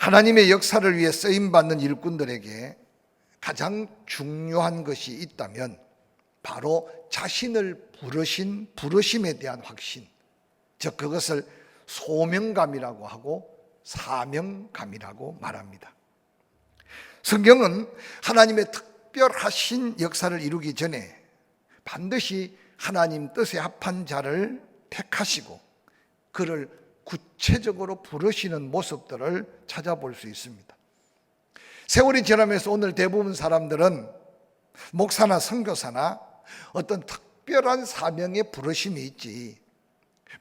하나님의 역사를 위해 쓰임받는 일꾼들에게 가장 중요한 것이 있다면 바로 자신을 부르신 부르심에 대한 확신, 즉 그것을 소명감이라고 하고 사명감이라고 말합니다. 성경은 하나님의 특별하신 역사를 이루기 전에 반드시 하나님 뜻에 합한 자를 택하시고 그를 구체적으로 부르시는 모습들을 찾아볼 수 있습니다. 세월이 지나면서 오늘 대부분 사람들은 목사나 선교사나 어떤 특별한 사명의 부르심이 있지,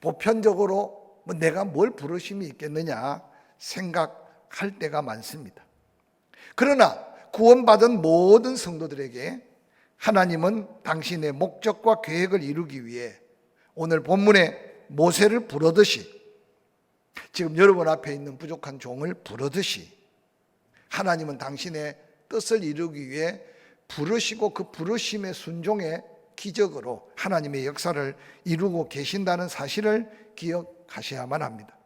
보편적으로 내가 뭘 부르심이 있겠느냐 생각할 때가 많습니다. 그러나 구원받은 모든 성도들에게 하나님은 당신의 목적과 계획을 이루기 위해 오늘 본문에 모세를 부르듯이, 지금 여러분 앞에 있는 부족한 종을 부르듯이 하나님은 당신의 뜻을 이루기 위해 부르시고 그 부르심의 순종의 기적으로 하나님의 역사를 이루고 계신다는 사실을 기억하셔야만 합니다.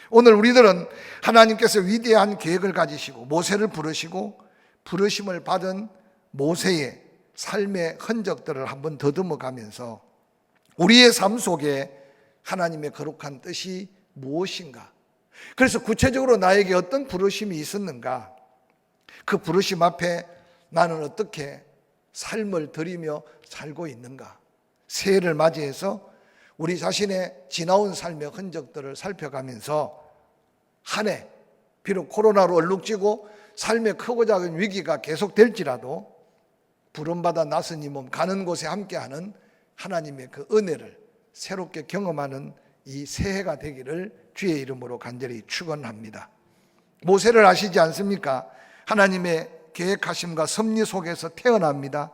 오늘 우리들은 하나님께서 위대한 계획을 가지시고 모세를 부르시고 부르심을 받은 모세의 삶의 흔적들을 한번 더듬어 가면서 우리의 삶 속에 하나님의 거룩한 뜻이 무엇인가, 그래서 구체적으로 나에게 어떤 부르심이 있었는가, 그 부르심 앞에 나는 어떻게 삶을 들이며 살고 있는가, 새해를 맞이해서 우리 자신의 지나온 삶의 흔적들을 살펴가면서 한 해 비록 코로나로 얼룩지고 삶의 크고 작은 위기가 계속될지라도 부름받아 나선 이 몸 가는 곳에 함께하는 하나님의 그 은혜를 새롭게 경험하는 이 새해가 되기를 주의 이름으로 간절히 축원합니다. 모세를 아시지 않습니까? 하나님의 계획하심과 섭리 속에서 태어납니다.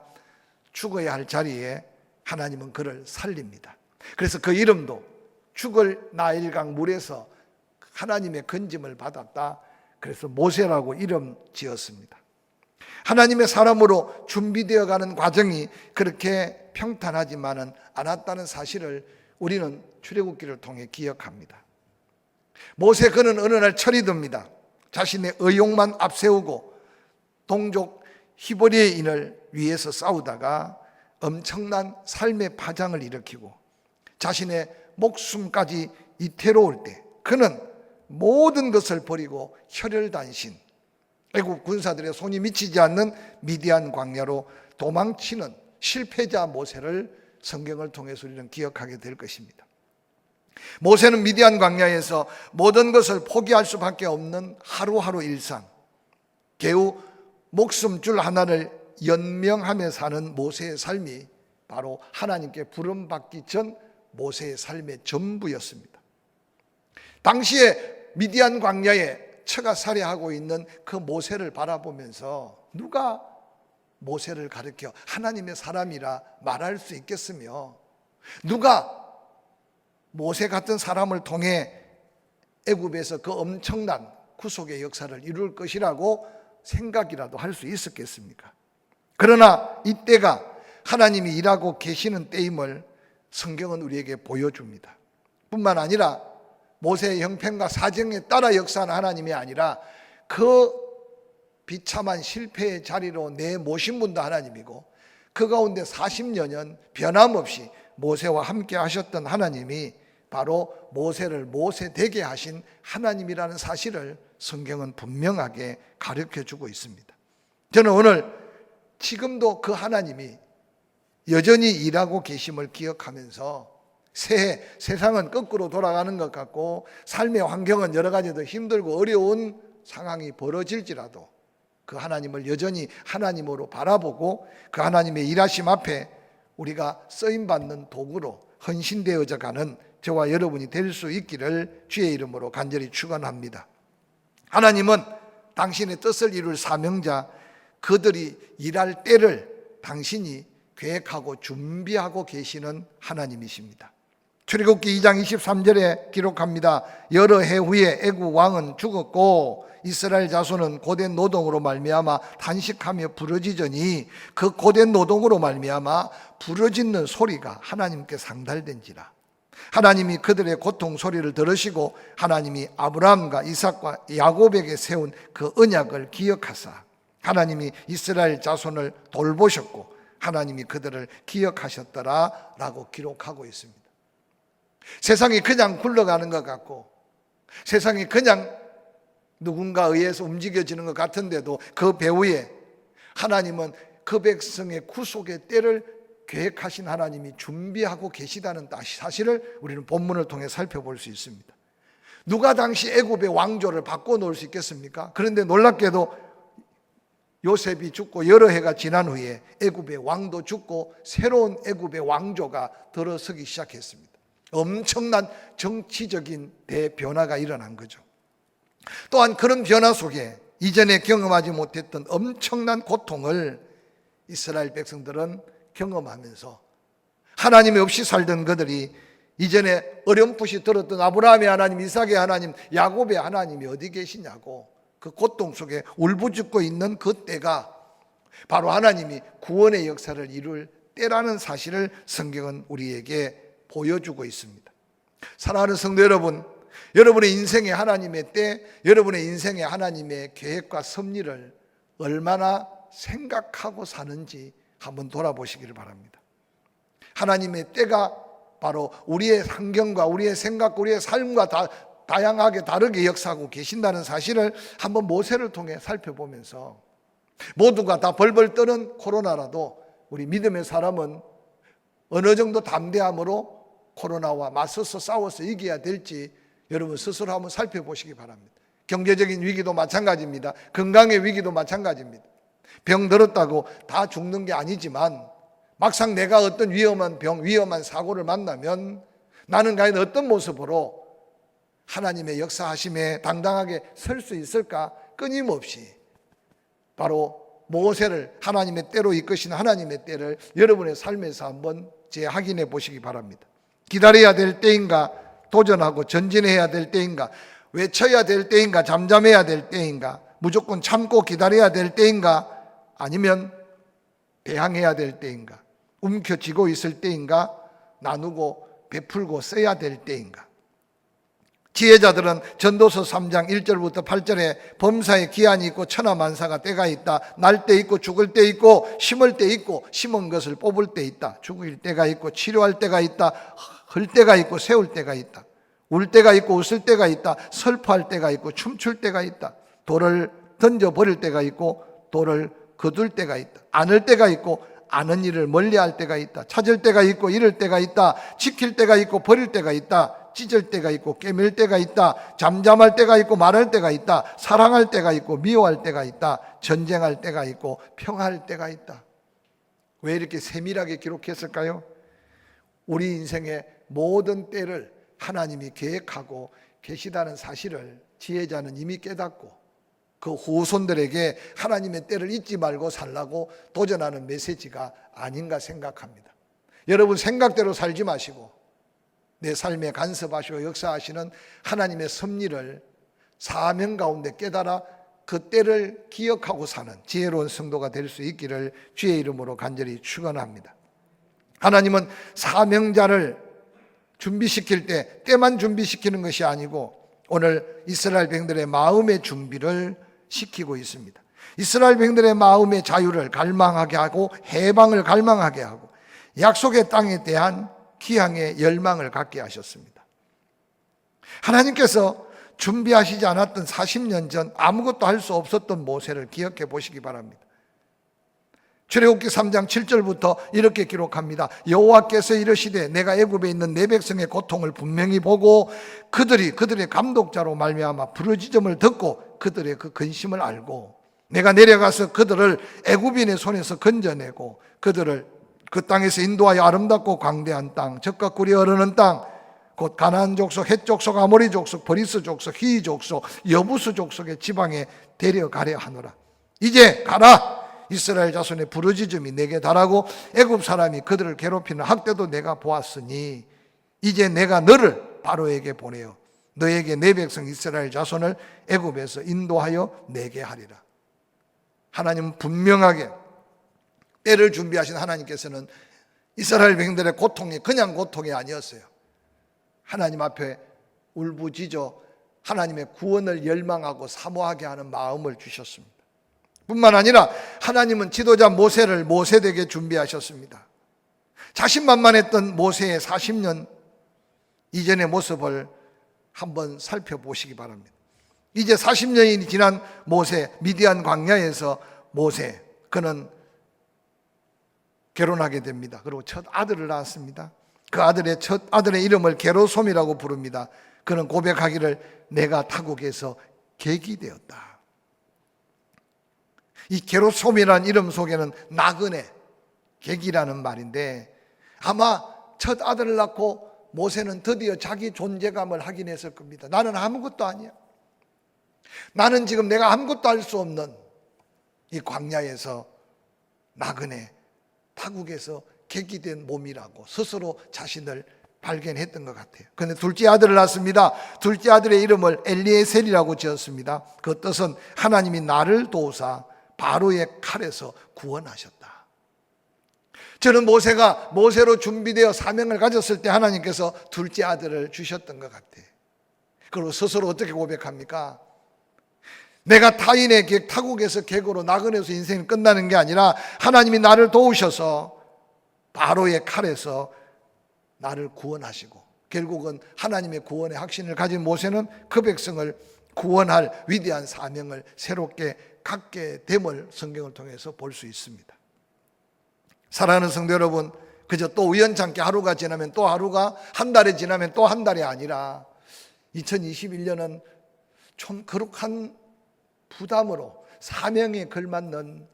죽어야 할 자리에 하나님은 그를 살립니다. 그래서 그 이름도 죽을 나일강 물에서 하나님의 건짐을 받았다, 그래서 모세라고 이름 지었습니다. 하나님의 사람으로 준비되어 가는 과정이 그렇게 평탄하지만은 않았다는 사실을 우리는 출애굽기를 통해 기억합니다. 모세 그는 어느 날 철이 듭니다. 자신의 의욕만 앞세우고 동족 히브리인을 위해서 싸우다가 엄청난 삶의 파장을 일으키고 자신의 목숨까지 이태로울 때 그는 모든 것을 버리고 혈혈단신, 애국 군사들의 손이 미치지 않는 미디안 광야로 도망치는 실패자 모세를 성경을 통해서 우리는 기억하게 될 것입니다. 모세는 미디안 광야에서 모든 것을 포기할 수밖에 없는 하루하루 일상, 겨우 목숨줄 하나를 연명하며 사는 모세의 삶이 바로 하나님께 부름받기 전 모세의 삶의 전부였습니다. 당시에 미디안 광야에 처가 살해하고 있는 그 모세를 바라보면서 누가 모세를 가르쳐 하나님의 사람이라 말할 수 있겠으며, 누가 모세 같은 사람을 통해 애굽에서 그 엄청난 구속의 역사를 이룰 것이라고 생각이라도 할 수 있었겠습니까? 그러나 이때가 하나님이 일하고 계시는 때임을 성경은 우리에게 보여줍니다. 뿐만 아니라 모세의 형편과 사정에 따라 역사하는 하나님이 아니라 그 비참한 실패의 자리로 내모신 분도 하나님이고 그 가운데 40여년 변함없이 모세와 함께 하셨던 하나님이 바로 모세를 모세 되게 하신 하나님이라는 사실을 성경은 분명하게 가르쳐주고 있습니다. 저는 오늘 지금도 그 하나님이 여전히 일하고 계심을 기억하면서 새해 세상은 거꾸로 돌아가는 것 같고 삶의 환경은 여러 가지 더 힘들고 어려운 상황이 벌어질지라도 그 하나님을 여전히 하나님으로 바라보고 그 하나님의 일하심 앞에 우리가 쓰임받는 도구로 헌신되어져 가는 저와 여러분이 될 수 있기를 주의 이름으로 간절히 축원합니다. 하나님은 당신의 뜻을 이룰 사명자, 그들이 일할 때를 당신이 계획하고 준비하고 계시는 하나님이십니다. 출애굽기 2장 23절에 기록합니다. 여러 해 후에 애굽 왕은 죽었고 이스라엘 자손은 고된 노동으로 말미암아 단식하며 부르짖으니 그 고된 노동으로 말미암아 부르짖는 소리가 하나님께 상달된지라. 하나님이 그들의 고통 소리를 들으시고 하나님이 아브라함과 이삭과 야곱에게 세운 그 언약을 기억하사 하나님이 이스라엘 자손을 돌보셨고 하나님이 그들을 기억하셨더라 라고 기록하고 있습니다. 세상이 그냥 굴러가는 것 같고 세상이 그냥 누군가 의해서 움직여지는 것 같은데도 그 배후에 하나님은 그 백성의 구속의 때를 계획하신 하나님이 준비하고 계시다는 사실을 우리는 본문을 통해 살펴볼 수 있습니다. 누가 당시 애굽의 왕조를 바꿔놓을 수 있겠습니까? 그런데 놀랍게도 요셉이 죽고 여러 해가 지난 후에 애굽의 왕도 죽고 새로운 애굽의 왕조가 들어서기 시작했습니다. 엄청난 정치적인 대변화가 일어난 거죠. 또한 그런 변화 속에 이전에 경험하지 못했던 엄청난 고통을 이스라엘 백성들은 경험하면서 하나님이 없이 살던 그들이 이전에 어렴풋이 들었던 아브라함의 하나님, 이삭의 하나님, 야곱의 하나님이 어디 계시냐고 그 고통 속에 울부짖고 있는 그 때가 바로 하나님이 구원의 역사를 이룰 때라는 사실을 성경은 우리에게 보여주고 있습니다. 사랑하는 성도 여러분, 여러분의 인생의 하나님의 때, 여러분의 인생의 하나님의 계획과 섭리를 얼마나 생각하고 사는지 한번 돌아보시기를 바랍니다. 하나님의 때가 바로 우리의 환경과 우리의 생각과 우리의 삶과 다양하게 다르게 역사하고 계신다는 사실을 한번 모세를 통해 살펴보면서 모두가 다 벌벌 떠는 코로나라도 우리 믿음의 사람은 어느 정도 담대함으로 코로나와 맞서서 싸워서 이겨야 될지 여러분 스스로 한번 살펴보시기 바랍니다. 경제적인 위기도 마찬가지입니다. 건강의 위기도 마찬가지입니다. 병 들었다고 다 죽는 게 아니지만 막상 내가 어떤 위험한 병, 위험한 사고를 만나면 나는 과연 어떤 모습으로 하나님의 역사하심에 당당하게 설 수 있을까? 끊임없이 바로 모세를 하나님의 때로 이끄시는 하나님의 때를 여러분의 삶에서 한번 재확인해 보시기 바랍니다. 기다려야 될 때인가? 도전하고 전진해야 될 때인가? 외쳐야 될 때인가? 잠잠해야 될 때인가? 무조건 참고 기다려야 될 때인가? 아니면 배항해야 될 때인가? 움켜쥐고 있을 때인가? 나누고 베풀고 써야 될 때인가? 지혜자들은 전도서 3장 1절부터 8절에 범사에 기한이 있고 천하만사가 때가 있다. 날 때 있고 죽을 때 있고 심을 때 있고 심은 것을 뽑을 때 있다. 죽을 때가 있고 치료할 때가 있다. 흘 때가 있고 세울 때가 있다. 울 때가 있고 웃을 때가 있다. 슬퍼할 때가 있고 춤출 때가 있다. 돌을 던져버릴 때가 있고 돌을 거둘 때가 있다. 안을 때가 있고 아는 일을 멀리할 때가 있다. 찾을 때가 있고 잃을 때가 있다. 지킬 때가 있고 버릴 때가 있다. 찢을 때가 있고 깨맬 때가 있다. 잠잠할 때가 있고 말할 때가 있다. 사랑할 때가 있고 미워할 때가 있다. 전쟁할 때가 있고 평화할 때가 있다. 왜 이렇게 세밀하게 기록했을까요? 우리 인생의 모든 때를 하나님이 계획하고 계시다는 사실을 지혜자는 이미 깨닫고 그 후손들에게 하나님의 때를 잊지 말고 살라고 도전하는 메시지가 아닌가 생각합니다. 여러분 생각대로 살지 마시고 내 삶에 간섭하시고 역사하시는 하나님의 섭리를 사명 가운데 깨달아 그 때를 기억하고 사는 지혜로운 성도가 될 수 있기를 주의 이름으로 간절히 축원합니다. 하나님은 사명자를 준비시킬 때 때만 준비시키는 것이 아니고 오늘 이스라엘 백성들의 마음의 준비를 시키고 있습니다. 이스라엘 백성들의 마음의 자유를 갈망하게 하고 해방을 갈망하게 하고 약속의 땅에 대한 기향의 열망을 갖게 하셨습니다. 하나님께서 준비하시지 않았던 40년 전 아무것도 할 수 없었던 모세를 기억해 보시기 바랍니다. 출애굽기 3장 7절부터 이렇게 기록합니다. 여호와께서 이르시되 내가 애굽에 있는 내 백성의 고통을 분명히 보고 그들의 감독자로 말미암아 부르짖음을 듣고 그들의 그 근심을 알고 내가 내려가서 그들을 애굽인의 손에서 건져내고 그들을 그 땅에서 인도하여 아름답고 광대한 땅, 젖과 꿀이 흐르는 땅, 곧 가나안 족속, 헷 족속, 아모리 족속, 브리스 족속, 히위 족속, 여부스 족속의 지방에 데려가려 하노라. 이제 가라. 이스라엘 자손의 부르짖음이 내게 달하고 애굽 사람이 그들을 괴롭히는 학대도 내가 보았으니 이제 내가 너를 바로에게 보내어 너에게 내 백성 이스라엘 자손을 애굽에서 인도하여 내게 하리라. 하나님은 분명하게 때를 준비하신 하나님께서는 이스라엘 백성들의 고통이 그냥 고통이 아니었어요. 하나님 앞에 울부짖어 하나님의 구원을 열망하고 사모하게 하는 마음을 주셨습니다. 뿐만 아니라 하나님은 지도자 모세를 모세되게 준비하셨습니다. 자신만만했던 모세의 40년 이전의 모습을 한번 살펴보시기 바랍니다. 이제 40년이 지난 모세, 미디안 광야에서 모세, 그는 결혼하게 됩니다. 그리고 첫 아들을 낳았습니다. 그 아들의 첫 아들의 이름을 게르솜이라고 부릅니다. 그는 고백하기를 내가 타국에서 객이 되었다. 이 게르솜이라는 이름 속에는 나그네, 객이라는 말인데 아마 첫 아들을 낳고 모세는 드디어 자기 존재감을 확인했을 겁니다. 나는 아무것도 아니야. 나는 지금 내가 아무것도 할 수 없는 이 광야에서 나그네, 타국에서 객이 된 몸이라고 스스로 자신을 발견했던 것 같아요. 그런데 둘째 아들을 낳습니다. 둘째 아들의 이름을 엘리에셀이라고 지었습니다. 그 뜻은 하나님이 나를 도우사 바로의 칼에서 구원하셨다. 저는 모세가 모세로 준비되어 사명을 가졌을 때 하나님께서 둘째 아들을 주셨던 것 같아요. 그리고 스스로 어떻게 고백합니까? 내가 타인의 객, 타국에서 객으로 나그네에서 인생이 끝나는 게 아니라 하나님이 나를 도우셔서 바로의 칼에서 나를 구원하시고 결국은 하나님의 구원의 확신을 가진 모세는 그 백성을 구원할 위대한 사명을 새롭게 갖게 됨을 성경을 통해서 볼 수 있습니다. 사랑하는 성도 여러분, 그저 또 우연찮게 하루가 지나면 또 하루가, 한 달이 지나면 또 한 달이 아니라 2021년은 좀 거룩한 부담으로 사명에 걸맞는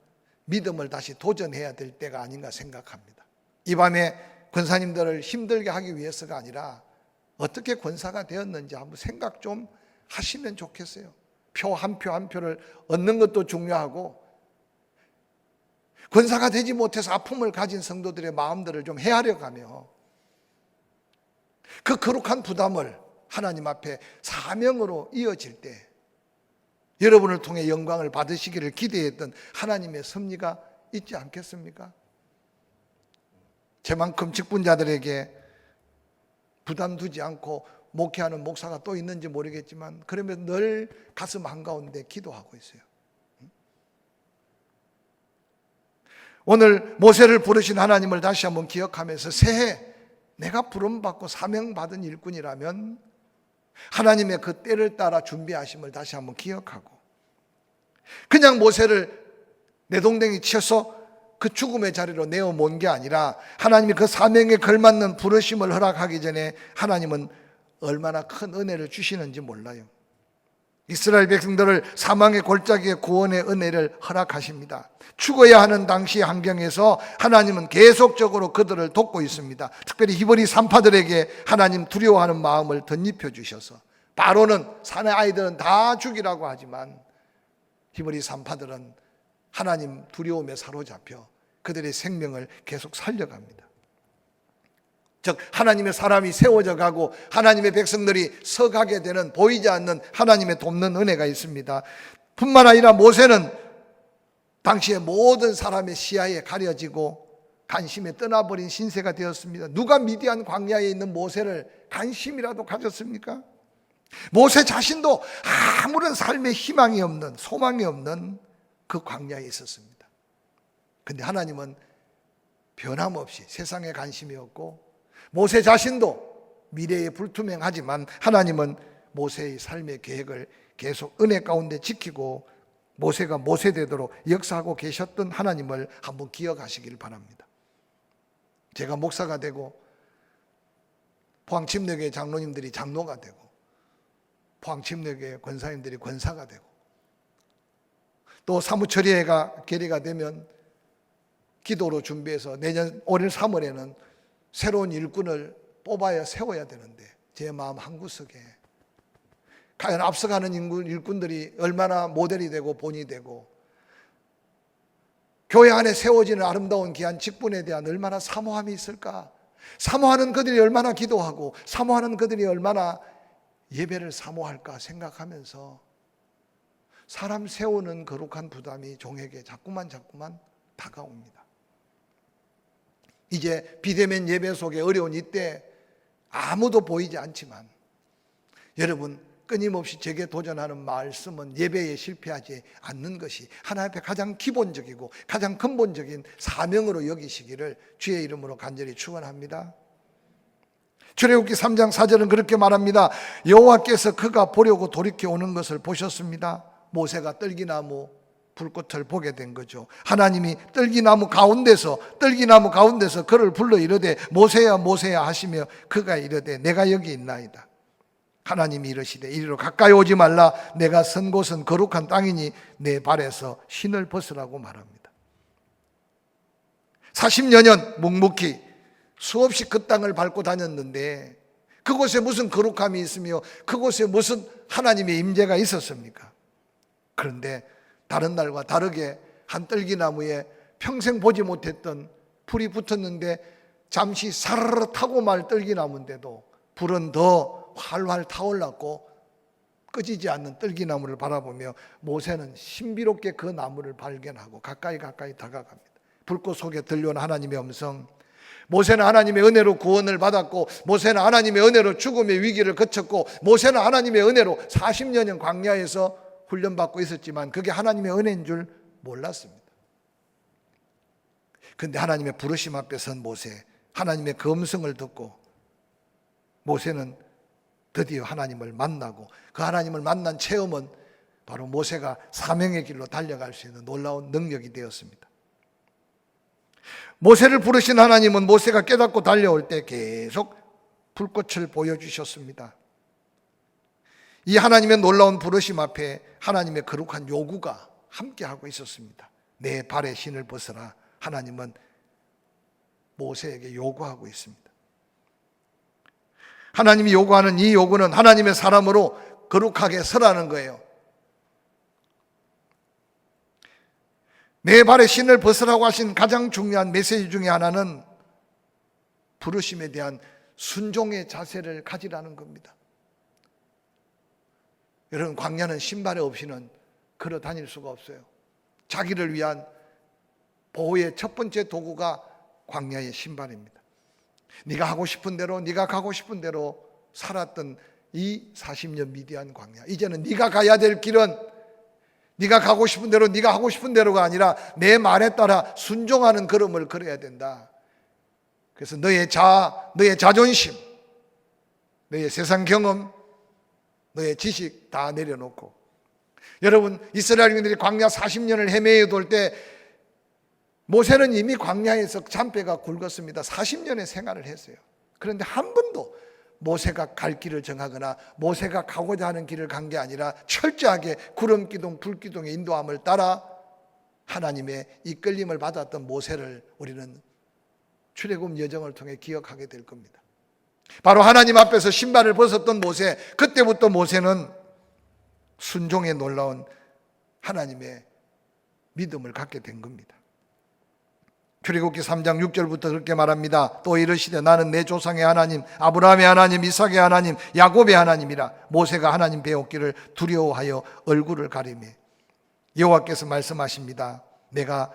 믿음을 다시 도전해야 될 때가 아닌가 생각합니다. 이 밤에 권사님들을 힘들게 하기 위해서가 아니라 어떻게 권사가 되었는지 한번 생각 좀 하시면 좋겠어요. 표 한 표 한 표를 얻는 것도 중요하고 권사가 되지 못해서 아픔을 가진 성도들의 마음들을 좀 헤아려 가며 그 거룩한 부담을 하나님 앞에 사명으로 이어질 때 여러분을 통해 영광을 받으시기를 기대했던 하나님의 섭리가 있지 않겠습니까? 제만큼 직분자들에게 부담 두지 않고 목회하는 목사가 또 있는지 모르겠지만 그러면 늘 가슴 한가운데 기도하고 있어요. 오늘 모세를 부르신 하나님을 다시 한번 기억하면서 새해 내가 부름받고 사명받은 일꾼이라면 하나님의 그 때를 따라 준비하심을 다시 한번 기억하고 그냥 모세를 내동댕이 쳐서 그 죽음의 자리로 내어몬 게 아니라 하나님이 그 사명에 걸맞는 부르심을 허락하기 전에 하나님은 얼마나 큰 은혜를 주시는지 몰라요. 이스라엘 백성들을 사망의 골짜기에 구원의 은혜를 허락하십니다. 죽어야 하는 당시 환경에서 하나님은 계속적으로 그들을 돕고 있습니다. 특별히 히브리 산파들에게 하나님 두려워하는 마음을 덧입혀 주셔서 바로는 산의 아이들은 다 죽이라고 하지만 히브리 산파들은 하나님 두려움에 사로잡혀 그들의 생명을 계속 살려갑니다. 즉 하나님의 사람이 세워져 가고 하나님의 백성들이 서가게 되는 보이지 않는 하나님의 돕는 은혜가 있습니다. 뿐만 아니라 모세는 당시에 모든 사람의 시야에 가려지고 관심에 떠나버린 신세가 되었습니다. 누가 미디안 광야에 있는 모세를 관심이라도 가졌습니까? 모세 자신도 아무런 삶의 희망이 없는, 소망이 없는 그 광야에 있었습니다. 그런데 하나님은 변함없이 세상에 관심이 없고 모세 자신도 미래에 불투명하지만 하나님은 모세의 삶의 계획을 계속 은혜 가운데 지키고 모세가 모세되도록 역사하고 계셨던 하나님을 한번 기억하시길 바랍니다. 제가 목사가 되고 포항침례교회 장로님들이 장로가 되고 포항침례교회 권사님들이 권사가 되고 또 사무처리회가 결의가 되면 기도로 준비해서 내년 올해 3월에는 새로운 일꾼을 뽑아야 세워야 되는데 제 마음 한구석에 과연 앞서가는 일꾼들이 얼마나 모델이 되고 본이 되고 교회 안에 세워지는 아름다운 귀한 직분에 대한 얼마나 사모함이 있을까? 사모하는 그들이 얼마나 기도하고 사모하는 그들이 얼마나 예배를 사모할까 생각하면서 사람 세우는 거룩한 부담이 종에게 자꾸만 다가옵니다. 이제 비대면 예배 속에 어려운 이때 아무도 보이지 않지만 여러분 끊임없이 제게 도전하는 말씀은 예배에 실패하지 않는 것이 하나님 앞에 가장 기본적이고 가장 근본적인 사명으로 여기시기를 주의 이름으로 간절히 축원합니다. 출애굽기 3장 4절은 그렇게 말합니다. 여호와께서 그가 보려고 돌이켜 오는 것을 보셨습니다. 모세가 떨기나무 불꽃을 보게 된 거죠. 하나님이 떨기나무 가운데서 그를 불러 이르되 모세야 모세야 하시며 그가 이르되 내가 여기 있나이다. 하나님이 이르시되 이리로 가까이 오지 말라. 내가 선 곳은 거룩한 땅이니 내 발에서 신을 벗으라고 말합니다. 40여 년 묵묵히 수없이 그 땅을 밟고 다녔는데 그곳에 무슨 거룩함이 있으며 그곳에 무슨 하나님의 임재가 있었습니까? 그런데 다른 날과 다르게 한 떨기나무에 평생 보지 못했던 불이 붙었는데 잠시 사르르 타고 말 떨기나무인데도 불은 더 활활 타올랐고 꺼지지 않는 떨기나무를 바라보며 모세는 신비롭게 그 나무를 발견하고 가까이 다가갑니다. 불꽃 속에 들려온 하나님의 음성. 모세는 하나님의 은혜로 구원을 받았고 모세는 하나님의 은혜로 죽음의 위기를 거쳤고 모세는 하나님의 은혜로 40년간 광야에서 훈련받고 있었지만 그게 하나님의 은혜인 줄 몰랐습니다. 그런데 하나님의 부르심 앞에 선 모세, 하나님의 그 음성을 듣고 모세는 드디어 하나님을 만나고 그 하나님을 만난 체험은 바로 모세가 사명의 길로 달려갈 수 있는 놀라운 능력이 되었습니다. 모세를 부르신 하나님은 모세가 깨닫고 달려올 때 계속 불꽃을 보여주셨습니다. 이 하나님의 놀라운 부르심 앞에 하나님의 거룩한 요구가 함께하고 있었습니다. 내 발에 신을 벗어라. 하나님은 모세에게 요구하고 있습니다. 하나님이 요구하는 이 요구는 하나님의 사람으로 거룩하게 서라는 거예요. 내 발에 신을 벗으라고 하신 가장 중요한 메시지 중에 하나는 부르심에 대한 순종의 자세를 가지라는 겁니다. 여러분, 광야는 신발 없이는 걸어 다닐 수가 없어요. 자기를 위한 보호의 첫 번째 도구가 광야의 신발입니다. 네가 하고 싶은 대로, 네가 가고 싶은 대로 살았던 이 40년 미디안 광야, 이제는 네가 가야 될 길은 네가 가고 싶은 대로, 네가 하고 싶은 대로가 아니라 내 말에 따라 순종하는 걸음을 걸어야 된다. 그래서 너의 자존심, 너의 세상 경험, 너의 지식 다 내려놓고, 여러분, 이스라엘인들이 광야 40년을 헤매어 돌 때 모세는 이미 광야에서 잔뼈가 굵었습니다. 40년의 생활을 했어요. 그런데 한 번도 모세가 갈 길을 정하거나 모세가 가고자 하는 길을 간 게 아니라 철저하게 구름기둥, 불기둥의 인도함을 따라 하나님의 이끌림을 받았던 모세를 우리는 출애굽 여정을 통해 기억하게 될 겁니다. 바로 하나님 앞에서 신발을 벗었던 모세, 그때부터 모세는 순종에 놀라운 하나님의 믿음을 갖게 된 겁니다. 출애굽기 3장 6절부터 그렇게 말합니다. 또 이르시되 나는 내 조상의 하나님, 아브라함의 하나님, 이삭의 하나님, 야곱의 하나님이라. 모세가 하나님 배웠기를 두려워하여 얼굴을 가리매 여호와께서 말씀하십니다. 내가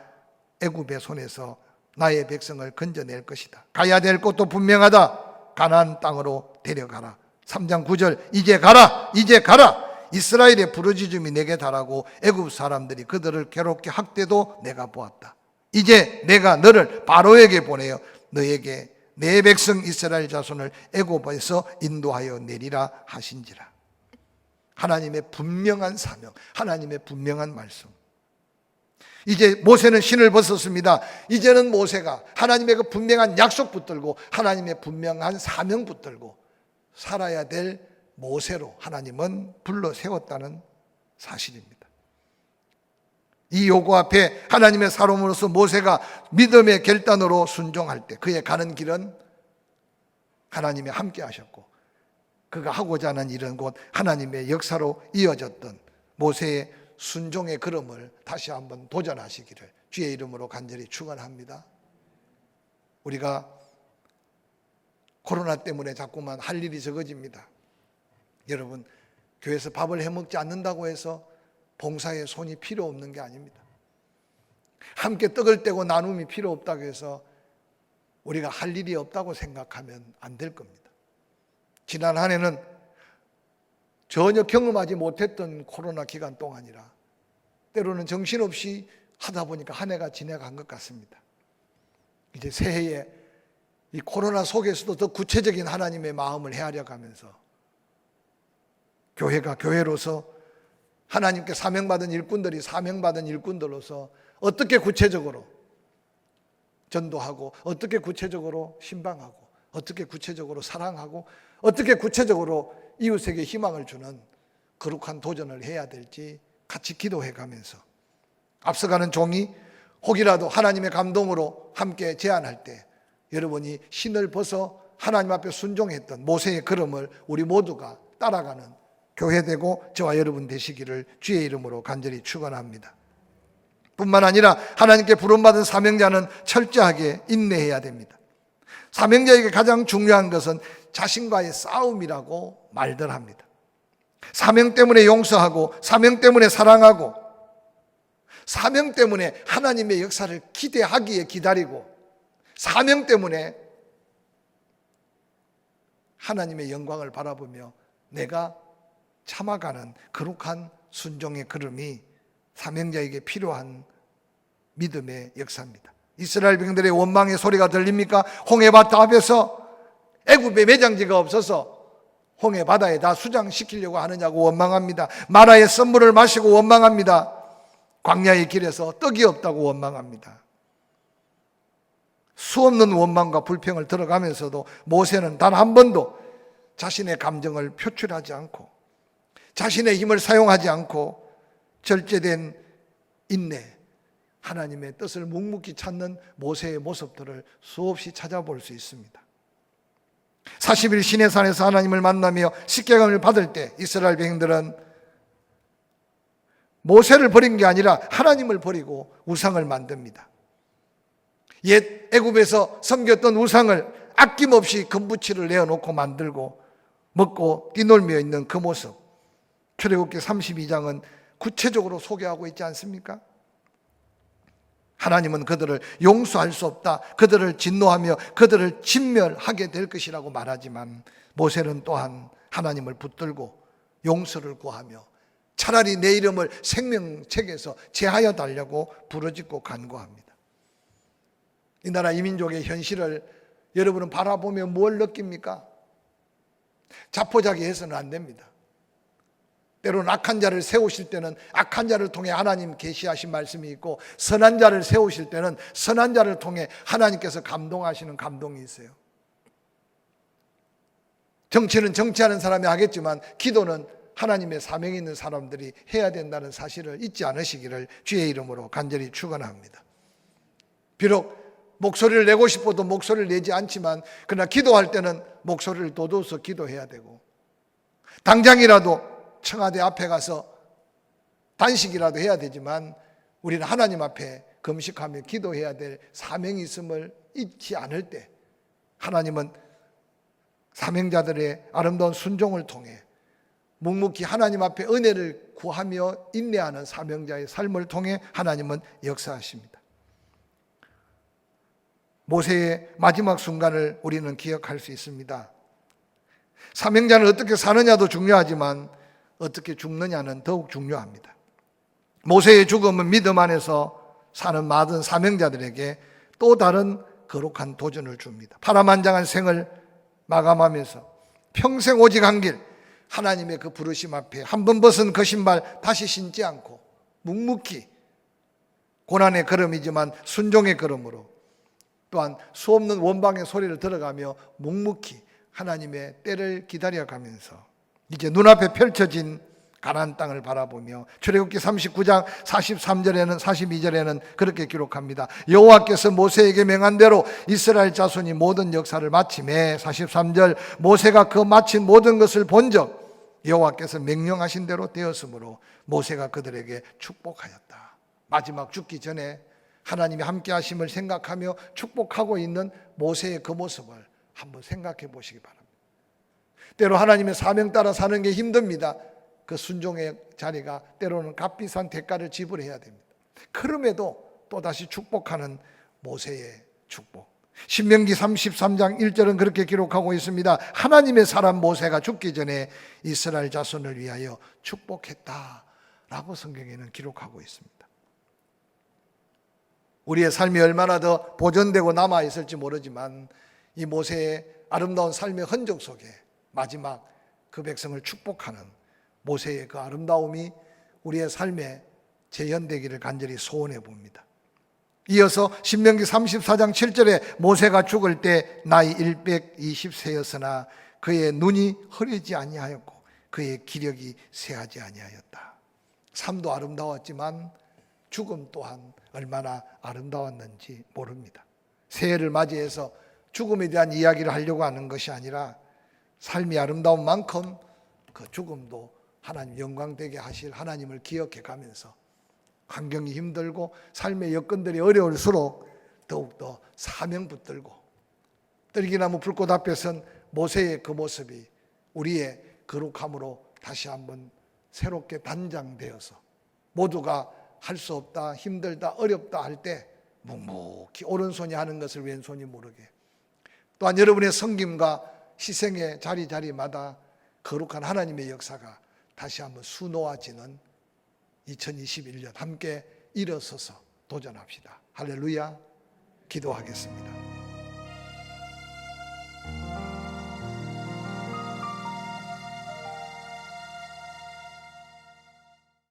애굽의 손에서 나의 백성을 건져낼 것이다. 가야 될 곳도 분명하다. 가나안 땅으로 데려가라. 3장 9절 이제 가라, 이제 가라. 이스라엘의 부르짖음이 내게 달하고 애굽 사람들이 그들을 괴롭게 학대도 내가 보았다. 이제 내가 너를 바로에게 보내어 너에게 내 백성 이스라엘 자손을 애굽에서 인도하여 내리라 하신지라. 하나님의 분명한 사명, 하나님의 분명한 말씀. 이제 모세는 신을 벗었습니다. 이제는 모세가 하나님의 그 분명한 약속 붙들고 하나님의 분명한 사명 붙들고 살아야 될 모세로 하나님은 불러 세웠다는 사실입니다. 이 요구 앞에 하나님의 사람으로서 모세가 믿음의 결단으로 순종할 때 그의 가는 길은 하나님이 함께 하셨고 그가 하고자 하는 일은 곧 하나님의 역사로 이어졌던 모세의 순종의 걸음을 다시 한번 도전하시기를 주의 이름으로 간절히 축원합니다. 우리가 코로나 때문에 자꾸만 할 일이 적어집니다. 여러분, 교회에서 밥을 해먹지 않는다고 해서 봉사에 손이 필요 없는 게 아닙니다. 함께 떡을 떼고 나눔이 필요 없다고 해서 우리가 할 일이 없다고 생각하면 안 될 겁니다. 지난 한 해는 전혀 경험하지 못했던 코로나 기간 동안이라 때로는 정신없이 하다 보니까 한 해가 지나간 것 같습니다. 이제 새해에 이 코로나 속에서도 더 구체적인 하나님의 마음을 헤아려 가면서 교회가 교회로서 하나님께 사명받은 일꾼들이 사명받은 일꾼들로서 어떻게 구체적으로 전도하고 어떻게 구체적으로 신방하고 어떻게 구체적으로 사랑하고 어떻게 구체적으로 이웃에게 희망을 주는 거룩한 도전을 해야 될지 같이 기도해 가면서 앞서가는 종이 혹이라도 하나님의 감동으로 함께 제안할 때 여러분이 신을 벗어 하나님 앞에 순종했던 모세의 걸음을 우리 모두가 따라가는 교회 되고 저와 여러분 되시기를 주의 이름으로 간절히 축원합니다. 뿐만 아니라 하나님께 부름받은 사명자는 철저하게 인내해야 됩니다. 사명자에게 가장 중요한 것은 자신과의 싸움이라고 말들 합니다. 사명 때문에 용서하고 사명 때문에 사랑하고 사명 때문에 하나님의 역사를 기대하기에 기다리고 사명 때문에 하나님의 영광을 바라보며 내가 참아가는 거룩한 순종의 걸음이 사명자에게 필요한 믿음의 역사입니다. 이스라엘 백성들의 원망의 소리가 들립니까? 홍해바다 앞에서 애굽에 매장지가 없어서 홍해바다에 다 수장시키려고 하느냐고 원망합니다. 마라의 썬물을 마시고 원망합니다. 광야의 길에서 떡이 없다고 원망합니다. 수없는 원망과 불평을 들어가면서도 모세는 단 한 번도 자신의 감정을 표출하지 않고 자신의 힘을 사용하지 않고 절제된 인내, 하나님의 뜻을 묵묵히 찾는 모세의 모습들을 수없이 찾아볼 수 있습니다. 40일 시내산에서 하나님을 만나며 십계명을 받을 때 이스라엘 백성들은 모세를 버린 게 아니라 하나님을 버리고 우상을 만듭니다. 옛 애굽에서 섬겼던 우상을 아낌없이 금부치를 내어놓고 만들고 먹고 뛰놀며 있는 그 모습, 출애굽기 32장은 구체적으로 소개하고 있지 않습니까? 하나님은 그들을 용서할 수 없다, 그들을 진노하며 그들을 진멸하게 될 것이라고 말하지만 모세는 또한 하나님을 붙들고 용서를 구하며 차라리 내 이름을 생명책에서 제하여 달라고 부르짖고 간구합니다. 이 나라 이민족의 현실을 여러분은 바라보며 뭘 느낍니까? 자포자기해서는 안 됩니다. 때로는 악한 자를 세우실 때는 악한 자를 통해 하나님 계시하신 말씀이 있고 선한 자를 세우실 때는 선한 자를 통해 하나님께서 감동하시는 감동이 있어요. 정치는 정치하는 사람이 하겠지만 기도는 하나님의 사명이 있는 사람들이 해야 된다는 사실을 잊지 않으시기를 주의 이름으로 간절히 축원합니다. 비록 목소리를 내고 싶어도 목소리를 내지 않지만 그러나 기도할 때는 목소리를 돋워서 기도해야 되고 당장이라도 청와대 앞에 가서 단식이라도 해야 되지만 우리는 하나님 앞에 금식하며 기도해야 될 사명이 있음을 잊지 않을 때 하나님은 사명자들의 아름다운 순종을 통해 묵묵히 하나님 앞에 은혜를 구하며 인내하는 사명자의 삶을 통해 하나님은 역사하십니다. 모세의 마지막 순간을 우리는 기억할 수 있습니다. 사명자는 어떻게 사느냐도 중요하지만 어떻게 죽느냐는 더욱 중요합니다. 모세의 죽음은 믿음 안에서 사는 많은 사명자들에게 또 다른 거룩한 도전을 줍니다. 파란만장한 생을 마감하면서 평생 오직 한 길, 하나님의 그 부르심 앞에 한 번 벗은 그 신발 다시 신지 않고 묵묵히 고난의 걸음이지만 순종의 걸음으로 또한 수없는 원방의 소리를 들어가며 묵묵히 하나님의 때를 기다려가면서 이제 눈앞에 펼쳐진 가나안 땅을 바라보며 출애굽기 39장 43절에는 42절에는 그렇게 기록합니다. 여호와께서 모세에게 명한 대로 이스라엘 자손이 모든 역사를 마치매 43절 모세가 그 마친 모든 것을 본적 여호와께서 명령하신 대로 되었으므로 모세가 그들에게 축복하였다. 마지막 죽기 전에 하나님이 함께 하심을 생각하며 축복하고 있는 모세의 그 모습을 한번 생각해 보시기 바랍니다. 때로 하나님의 사명 따라 사는 게 힘듭니다. 그 순종의 자리가 때로는 값비싼 대가를 지불해야 됩니다. 그럼에도 또다시 축복하는 모세의 축복. 신명기 33장 1절은 그렇게 기록하고 있습니다. 하나님의 사람 모세가 죽기 전에 이스라엘 자손을 위하여 축복했다라고 성경에는 기록하고 있습니다. 우리의 삶이 얼마나 더 보존되고 남아있을지 모르지만 이 모세의 아름다운 삶의 흔적 속에 마지막 그 백성을 축복하는 모세의 그 아름다움이 우리의 삶에 재현되기를 간절히 소원해 봅니다. 이어서 신명기 34장 7절에 모세가 죽을 때 나이 120세였으나 그의 눈이 흐리지 아니하였고 그의 기력이 쇠하지 아니하였다. 삶도 아름다웠지만 죽음 또한 얼마나 아름다웠는지 모릅니다. 새해를 맞이해서 죽음에 대한 이야기를 하려고 하는 것이 아니라 삶이 아름다운 만큼 그 죽음도 하나님 영광되게 하실 하나님을 기억해 가면서 환경이 힘들고 삶의 여건들이 어려울수록 더욱더 사명 붙들고 떨기나무 불꽃 앞에 선 모세의 그 모습이 우리의 거룩함으로 다시 한번 새롭게 단장되어서 모두가 할 수 없다, 힘들다, 어렵다 할 때 묵묵히 오른손이 하는 것을 왼손이 모르게, 또한 여러분의 섬김과 희생의 자리자리마다 거룩한 하나님의 역사가 다시 한번 수놓아지는 2021년 함께 일어서서 도전합시다. 할렐루야. 기도하겠습니다.